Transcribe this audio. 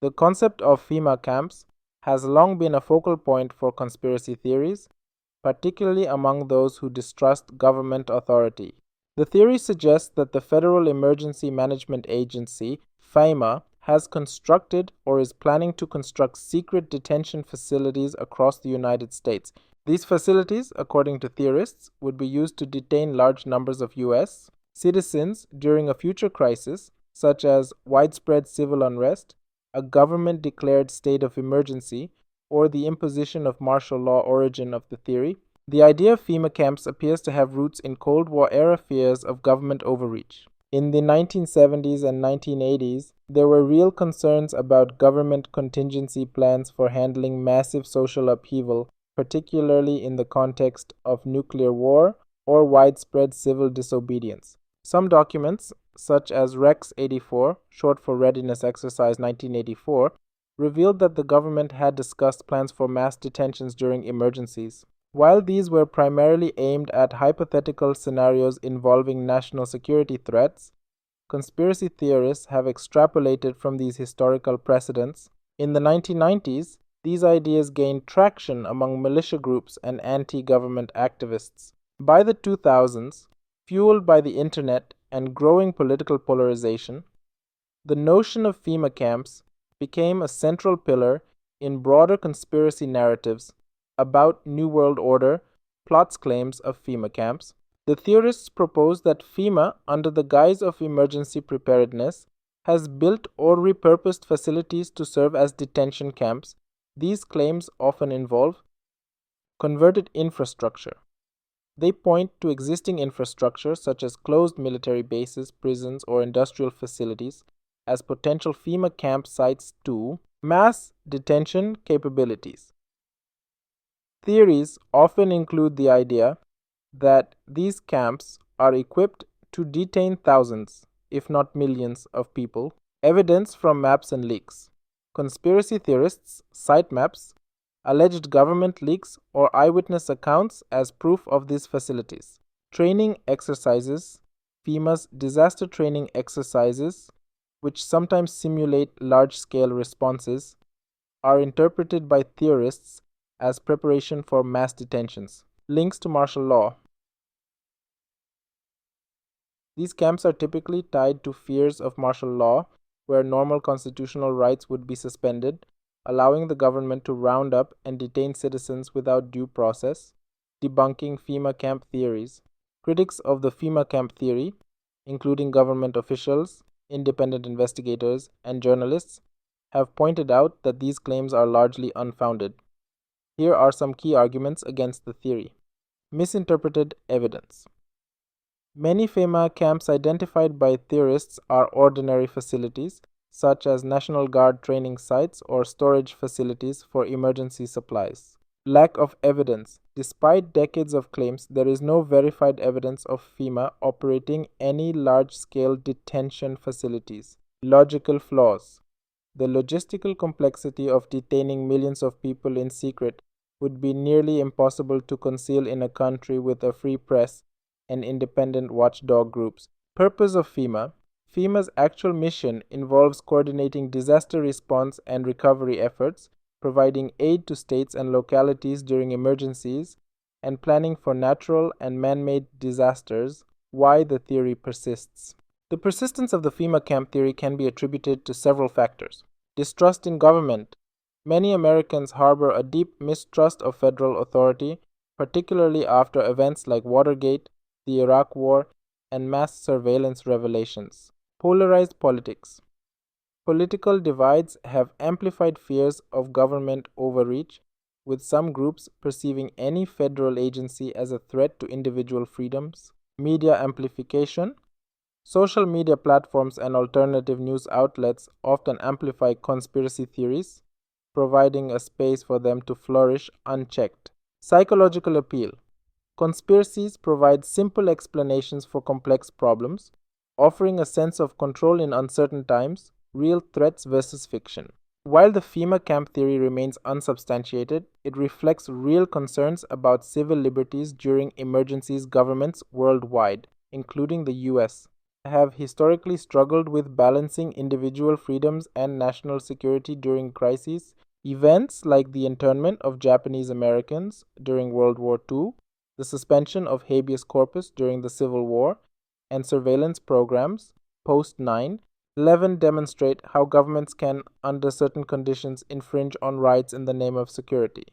The concept of FEMA camps has long been a focal point for conspiracy theories, particularly among those who distrust government authority. The theory suggests that the Federal Emergency Management Agency, FEMA, has constructed or is planning to construct secret detention facilities across the United States. These facilities, according to theorists, would be used to detain large numbers of U.S. citizens during a future crisis, such as widespread civil unrest, a government-declared state of emergency, or the imposition of martial law. Origin of the theory. The idea of FEMA camps appears to have roots in Cold War-era fears of government overreach. In the 1970s and 1980s, there were real concerns about government contingency plans for handling massive social upheaval, particularly in the context of nuclear war or widespread civil disobedience. Some documents, such as Rex 84, short for Readiness Exercise 1984, revealed that the government had discussed plans for mass detentions during emergencies. While these were primarily aimed at hypothetical scenarios involving national security threats, conspiracy theorists have extrapolated from these historical precedents. In the 1990s, these ideas gained traction among militia groups and anti-government activists. By the 2000s, fueled by the internet and growing political polarization, the notion of FEMA camps became a central pillar in broader conspiracy narratives about New World Order plots claims of FEMA camps. The theorists propose that FEMA, under the guise of emergency preparedness, has built or repurposed facilities to serve as detention camps. These claims often involve converted infrastructure. They point to existing infrastructure such as closed military bases, prisons, or industrial facilities as potential FEMA camp sites to mass detention capabilities. Theories often include the idea that these camps are equipped to detain thousands, if not millions, of people. Evidence from maps and leaks. Conspiracy theorists cite maps, alleged government leaks, or eyewitness accounts as proof of these facilities. Training exercises. FEMA's disaster training exercises, which sometimes simulate large-scale responses, are interpreted by theorists as preparation for mass detentions. Links to martial law. These camps are typically tied to fears of martial law, where normal constitutional rights would be suspended, allowing the government to round up and detain citizens without due process. Debunking FEMA camp theories. Critics of the FEMA camp theory, including government officials, independent investigators, and journalists, have pointed out that these claims are largely unfounded. Here are some key arguments against the theory. Misinterpreted evidence. Many FEMA camps identified by theorists are ordinary facilities, such as National Guard training sites or storage facilities for emergency supplies. Lack of evidence. Despite decades of claims, there is no verified evidence of FEMA operating any large-scale detention facilities. Logical flaws. The logistical complexity of detaining millions of people in secret would be nearly impossible to conceal in a country with a free press and independent watchdog groups. Purpose of FEMA. FEMA's actual mission involves coordinating disaster response and recovery efforts, providing aid to states and localities during emergencies, and planning for natural and man-made disasters. Why the theory persists. The persistence of the FEMA camp theory can be attributed to several factors. Distrust in government. Many Americans harbor a deep mistrust of federal authority, particularly after events like Watergate, the Iraq War, and mass surveillance revelations. Polarized politics. Political divides have amplified fears of government overreach, with some groups perceiving any federal agency as a threat to individual freedoms. Media amplification. Social media platforms and alternative news outlets often amplify conspiracy theories, providing a space for them to flourish unchecked. Psychological appeal. Conspiracies provide simple explanations for complex problems, offering a sense of control in uncertain times, real threats versus fiction. While the FEMA camp theory remains unsubstantiated, it reflects real concerns about civil liberties during emergencies governments worldwide, including the US, have historically struggled with balancing individual freedoms and national security during crises. Events like the internment of Japanese Americans during World War II, the suspension of habeas corpus during the Civil War, and surveillance programs post 9/11 demonstrate how governments can, under certain conditions, infringe on rights in the name of security.